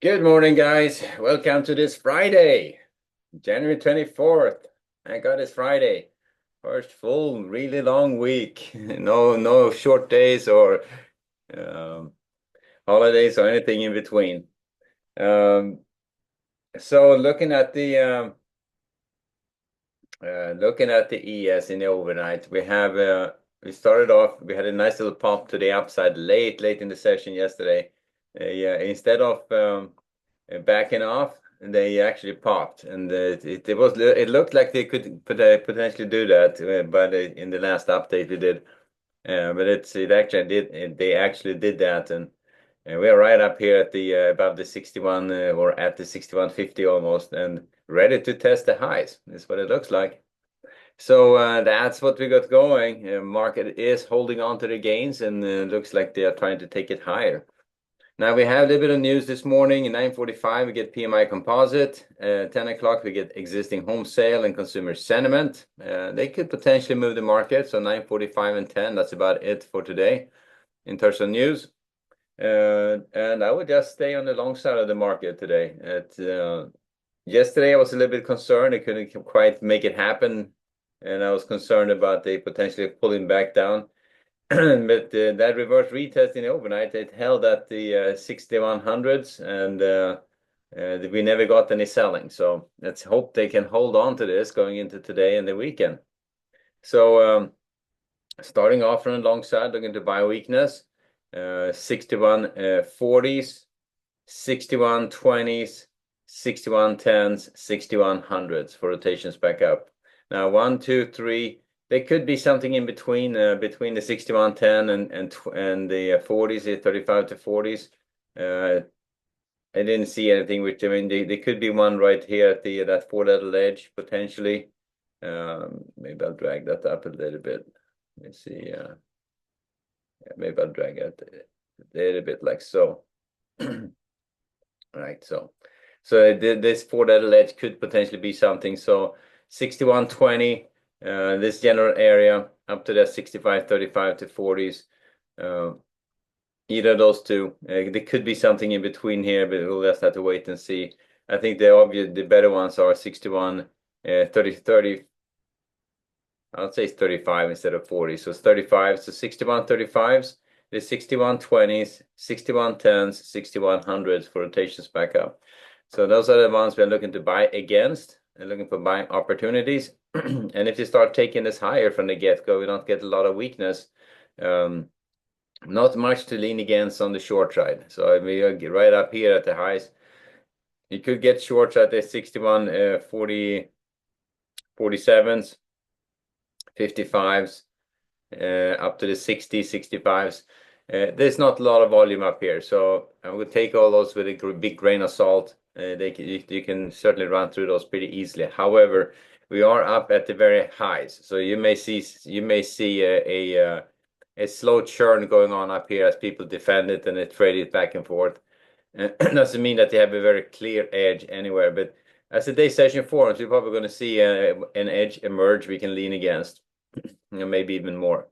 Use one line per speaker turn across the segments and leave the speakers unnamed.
Good morning, guys. Welcome to this Friday, January 24th. Thank God it's Friday. First full, really long week. No short days or um, holidays or anything in between. Um, so looking at the ES in the overnight, we started off. We had a nice little pop to the upside late in the session yesterday. Yeah, instead of backing off, they actually popped, and it looked like they could potentially do that, but in the last update we did, but it actually they actually did that, and we're right up here at the above the 61 or at the 6150 almost, and ready to test the highs. That's what it looks like. So that's what we got going. Market is holding on to the gains, and looks like they are trying to take it higher. Now we have a little bit of news this morning. At 9:45, we get PMI composite. 10 o'clock, we get existing home sale and consumer sentiment. They could potentially move the market. So 9:45 and 10, that's about it for today in terms of news. And I would just stay on the long side of the market today. Yesterday, I was a little bit concerned. I couldn't quite make it happen. And I was concerned about they potentially pulling back down. But that reverse retest in the overnight, it held at the 6100s, and we never got any selling. So let's hope they can hold on to this going into today and the weekend. So starting off from the long side, looking to buy weakness, 6140s, 6120s, 6110s, 6100s for rotations back up. Now, 1, 2, 3. There could be something in between the 6110 and the 40s, the 35 to 40s. I didn't see anything which, I mean, there could be one right here at that four-letter edge potentially. Maybe I'll drag that up a little bit. Let me see. Yeah, maybe I'll drag it a little bit like so. Right, so this four-letter edge could potentially be something. So 6120, this general area up to the 6535 to 40s. Either of those two. There could be something in between here, but we'll just have to wait and see. I think the better ones are 61 30. I'll say it's 35 instead of 40. So it's 35. So 6135s, the 6120s, 6110s, 6100s for rotations back up. So those are the ones we're looking to buy against and looking for buying opportunities. And if you start taking this higher from the get-go, we don't get a lot of weakness. Not much to lean against on the short side. So we get right up here at the highs. You could get shorts at the 61 40 47s, 55s, up to the 60 65s. There's not a lot of volume up here, so I would take all those with a big grain of salt. You can certainly run through those pretty easily. However, we are up at the very highs, so you may see a slow churn going on up here as people defend it and they trade it back and forth. Doesn't mean that they have a very clear edge anywhere, but as the day session forms, we're probably going to see an edge emerge we can lean against, maybe even more.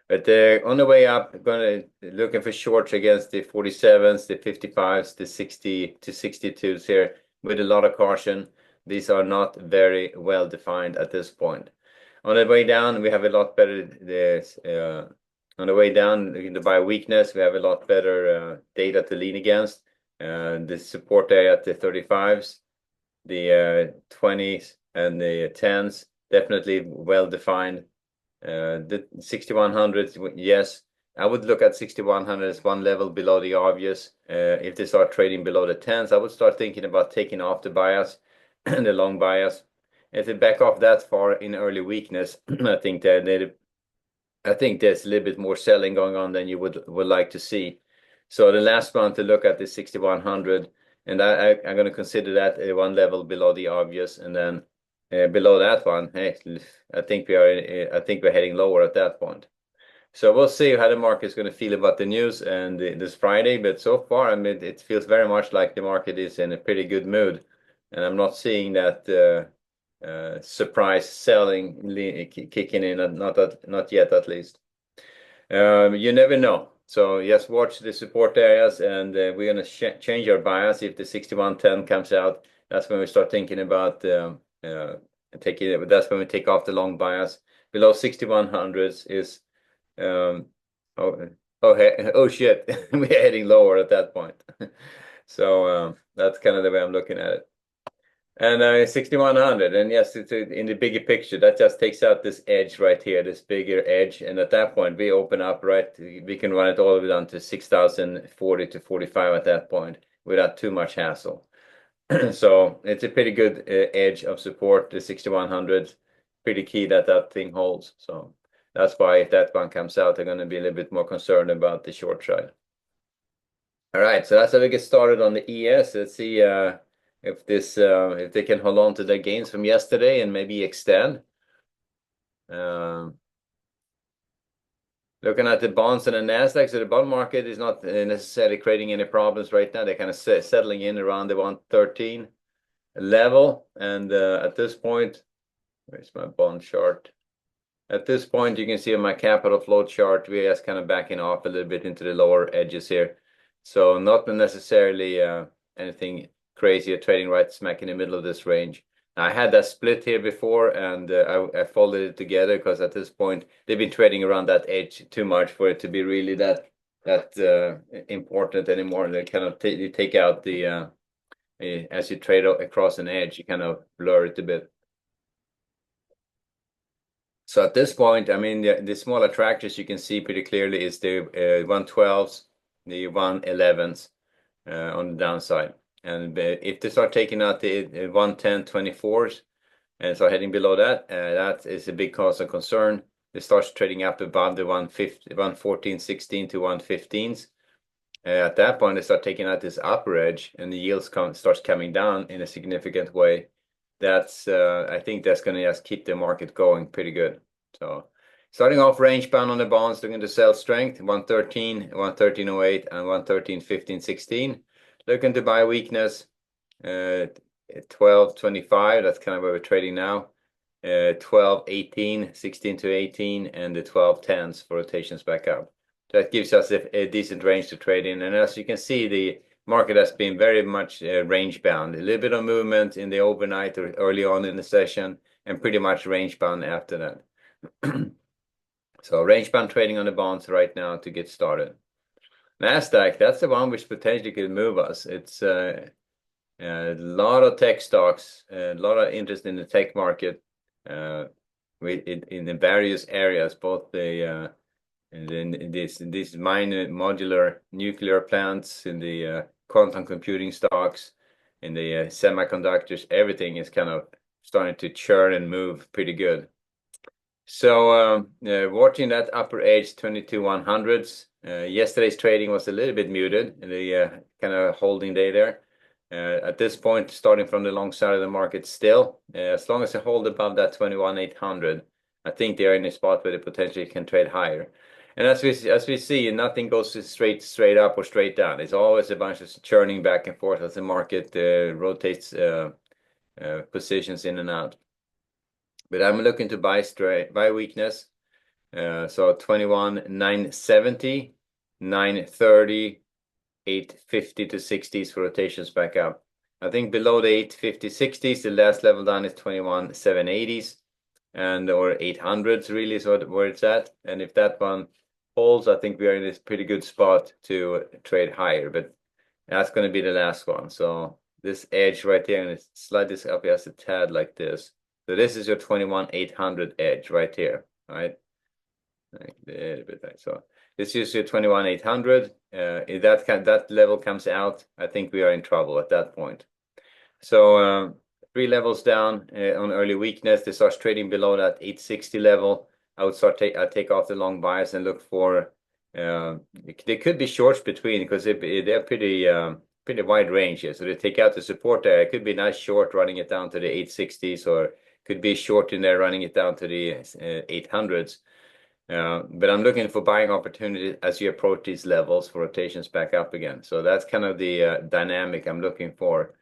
But on the way up, looking for shorts against the 47s, the 55s, the 60 to 62s here with a lot of caution. These are not very well defined at this point. On the way down, we have a lot better. On the way down, looking to buy weakness, we have a lot better data to lean against. The support area at the 35s, the 20s, and the 10s, definitely well defined. The 6100s, yes, I would look at 6100 as one level below the obvious. If they start trading below the 10s, I would start thinking about taking off the bias and the long bias. If they back off that far in early weakness, I think there's a little bit more selling going on than you would like to see. So the last one to look at is 6100, and I'm going to consider that one level below the obvious, and then below that one, hey, I think we're heading lower at that point. So we'll see how the market is going to feel about the news and this Friday. But so far, I mean, it feels very much like the market is in a pretty good mood, and I'm not seeing that surprise selling kicking in. Not yet, at least. You never know. So yes, watch the support areas, and we're gonna change our bias if the 6110 comes out. That's when we start thinking about taking it. That's when we take off the long bias. Below 6100s is um, oh oh shit, we're heading lower at that point. So that's kind of the way I'm looking at it. And 6100, and yes, it's in the bigger picture, that just takes out this edge right here, this bigger edge. And at that point, we open up, right? We can run it all the way down to 6040 to 45 at that point without too much hassle. So it's a pretty good edge of support, the 6100. Pretty key that that thing holds. So that's why if that one comes out, they're going to be a little bit more concerned about the short side. All right, so that's how we get started on the ES. Let's see if they can hold on to their gains from yesterday and maybe extend. Looking at the bonds and the Nasdaq, so the bond market is not necessarily creating any problems right now. They're kind of settling in around the 113 level, and at this point, where's my bond chart? At this point, you can see on my capital flow chart, we're just kind of backing off a little bit into the lower edges here. So not necessarily anything crazy or trading right smack in the middle of this range. Now, I had that split here before, and I folded it together because at this point, they've been trading around that edge too much for it to be really that important anymore. They kind of you take out the as you trade across an edge, you kind of blur it a bit. So at this point, I mean, the small attractors you can see pretty clearly is the 112s, the 111s on the downside. And if they start taking out the 110 24s and start heading below that, that is a big cause of concern. It starts trading up above the 150, 114, 16 to 115s. At that point, they start taking out this upper edge and the yields starts coming down in a significant way. That's I think that's going to just keep the market going pretty good. So starting off range bound on the bonds, looking to sell strength 113, 113.08, and 113.15, 16. Looking to buy weakness 12.25. That's kind of where we're trading now. 12.18, 16 to 18, and the 12.10s for rotations back up. That gives us a decent range to trade in. And as you can see, the market has been very much range bound. A little bit of movement in the overnight or early on in the session, and pretty much range bound after that. So range bound trading on the bonds right now to get started. Nasdaq, that's the one which potentially could move us. It's a lot of tech stocks, a lot of interest in the tech market in the various areas, both the and then these minor modular nuclear plants, in the quantum computing stocks, in the semiconductors, everything is kind of starting to churn and move pretty good. So watching that upper edge 22-100s. Yesterday's trading was a little bit muted in the kind of holding day there. At this point, starting from the long side of the market still, as long as they hold above that 21,800, I think they're in a spot where they potentially can trade higher. And as we see, nothing goes straight up or straight down. It's always a bunch of churning back and forth as the market rotates positions in and out. But I'm looking to buy weakness. So 21,970, 930, 850 to 60s for rotations back up. I think below the 850, 60s, the last level down is 21,780s and or 800s really is where it's at. And if that one holds, I think we are in this pretty good spot to trade higher, but that's going to be the last one. So this edge right there, and slide this up as a tad like this. So this is your 21,800 edge right here, right? So this is your 21,800. If that level comes out, I think we are in trouble at that point. So 3 levels down on early weakness, they start trading below that 860 level. I would I take off the long bias and look for there could be shorts between because they're pretty wide range here. So they take out the support there. It could be a nice short running it down to the 860s, or could be short in there running it down to the 800s. But I'm looking for buying opportunities as you approach these levels for rotations back up again. So that's kind of the dynamic I'm looking for.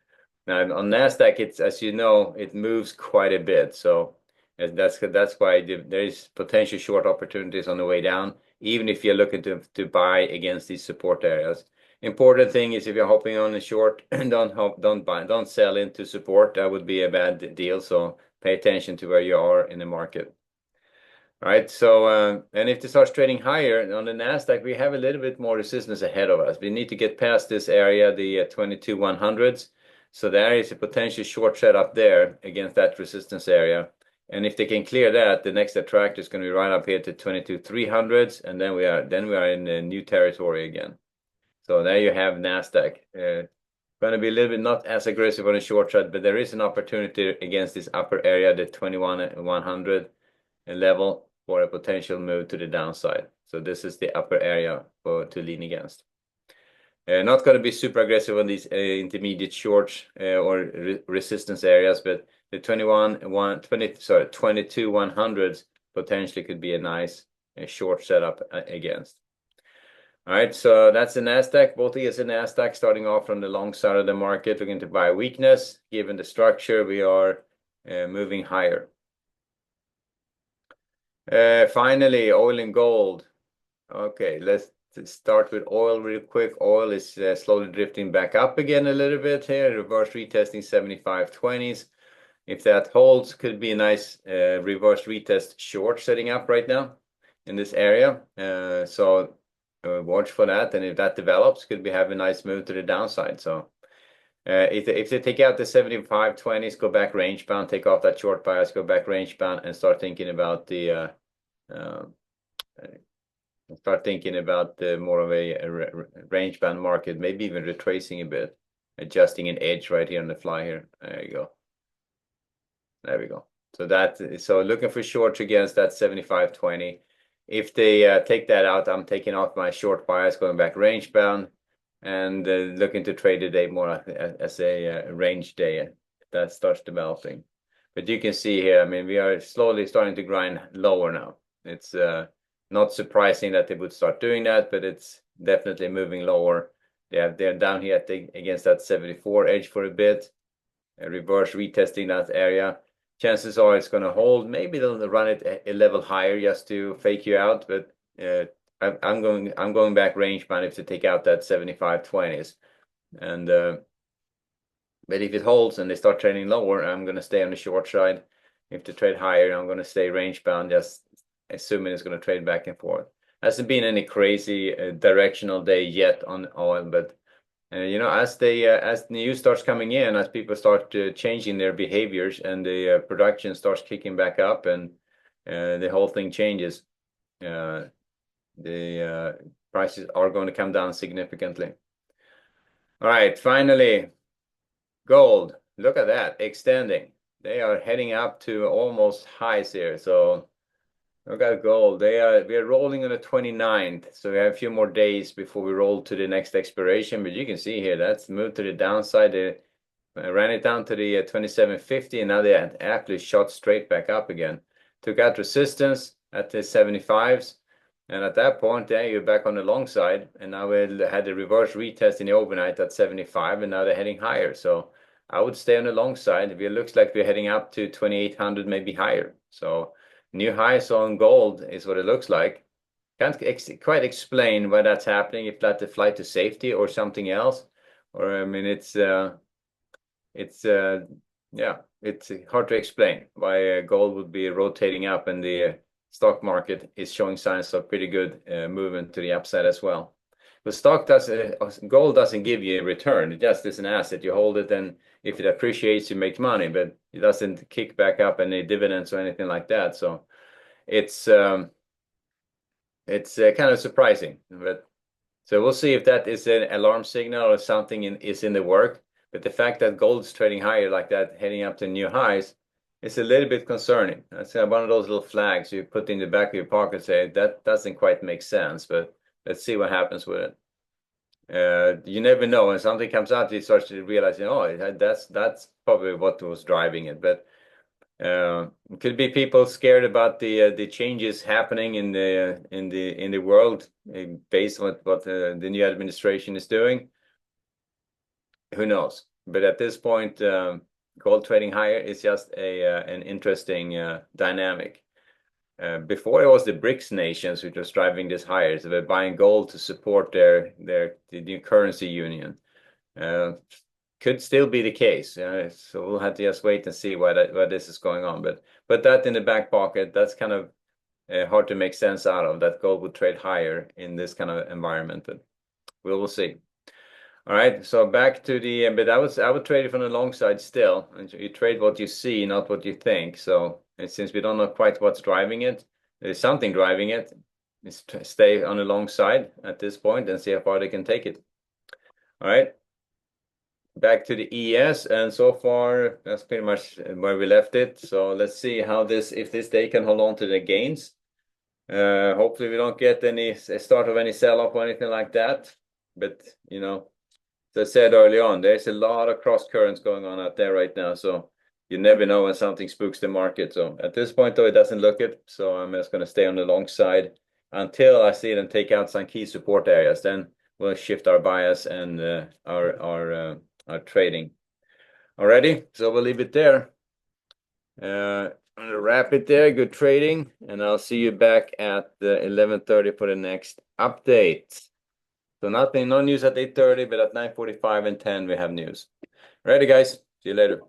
Now on Nasdaq, it's, as you know, it moves quite a bit. So And that's why there is potential short opportunities on the way down, even if you're looking to buy against these support areas. Important thing is if you're hopping on a short, don't sell into support. That would be a bad deal. So pay attention to where you are in the market. All right. So and if it starts trading higher on the Nasdaq, we have a little bit more resistance ahead of us. We need to get past this area, the 22,100s. So there is a potential short setup there against that resistance area. And if they can clear that, the next attractor is going to be right up here to 22,300s, and then we are in a new territory again. So there you have Nasdaq. Going to be a little bit not as aggressive on a short side, but there is an opportunity against this upper area, the 21,100 level, for a potential move to the downside. So this is the upper area to lean against. Not going to be super aggressive on these intermediate shorts or resistance areas, but the 22,100s potentially could be a nice short setup against. All right, so that's the Nasdaq. Both is the Nasdaq starting off from the long side of the market, looking to buy weakness. Given the structure, we are moving higher. Finally, oil and gold. Okay, let's start with oil real quick. Oil is slowly drifting back up again a little bit here, reverse retesting 75.20s. If that holds, could be a nice reverse retest short setting up right now in this area. So watch for that, and if that develops, could be have a nice move to the downside. So if they take out the 75.20s, go back range bound, take off that short bias, go back range bound, and start thinking about the more of a range bound market, maybe even retracing a bit, adjusting an edge right here on the fly here. There you go. There we go. So looking for shorts against that 75.20. If they take that out, I'm taking off my short bias, going back range bound, and looking to trade the day more as a range day that starts developing. But you can see here, I mean, we are slowly starting to grind lower now. It's not surprising that they would start doing that, but it's definitely moving lower. They're down here against that 74 edge for a bit, reverse retesting that area. Chances are it's going to hold. Maybe they'll run it a level higher just to fake you out, but I'm going back range bound if to take out that 75.20s. And but if it holds and they start trading lower, I'm going to stay on the short side. If they trade higher, I'm going to stay range bound, just assuming it's going to trade back and forth. Hasn't been any crazy directional day yet on oil, but you know, as the news starts coming in, as people start changing their behaviors and the production starts kicking back up, and the whole thing changes, the prices are going to come down significantly. All right, finally, gold. Look at that, extending. They are heading up to almost highs here. So look at gold. We are rolling on the 29th, so we have a few more days before we roll to the next expiration. But you can see here that's moved to the downside. They ran it down to the 27.50, and now they actually shot straight back up again. Took out resistance at the 75s, and at that point, there you're back on the long side. And now we had a reverse retest in the overnight at 75, and now they're heading higher. So I would stay on the long side. It looks like we're heading up to 2,800, maybe higher. So new highs on gold is what it looks like. Can't quite explain why that's happening, if that's a flight to safety or something else. Or I mean, it's hard to explain why gold would be rotating up and the stock market is showing signs of pretty good movement to the upside as well. The gold doesn't give you a return. It just is an asset. You hold it, and if it appreciates, you make money, but it doesn't kick back up any dividends or anything like that. So it's kind of surprising. But so we'll see if that is an alarm signal or something is in the work. But the fact that gold is trading higher like that, heading up to new highs, is a little bit concerning. That's one of those little flags you put in the back of your pocket and say, that doesn't quite make sense, but let's see what happens with it. You never know. When something comes out, you start to realize, that's probably what was driving it. But it could be people scared about the changes happening in the world based on what the new administration is doing. Who knows? But at this point, gold trading higher is just an interesting dynamic. Before it was the BRICS nations which was driving this higher, so they're buying gold to support the new currency union. Could still be the case. So we'll have to just wait and see why this is going on. But that in the back pocket, that's kind of hard to make sense out of, that gold would trade higher in this kind of environment. But we will see. All right, so back to the, but I would trade it from the long side still. And you trade what you see, not what you think. So and since we don't know quite what's driving it, there's something driving it. Is to stay on the long side at this point and see how far they can take it. All right. Back to the ES, and so far that's pretty much where we left it. So let's see how if this day can hold on to the gains. Hopefully we don't get any start of any sell-off or anything like that. But you know, as I said early on, there's a lot of cross currents going on out there right now. So you never know when something spooks the market. So at this point, though, it doesn't look it. So I'm just going to stay on the long side until I see them take out some key support areas. Then we'll shift our bias and our trading. Alrighty, so we'll leave it there. I'm gonna wrap it there. Good trading, and I'll see you back at 11:30 for the next update. So no news at 8:30, but at 9:45 and 10 we have news. Alrighty, guys. See you later.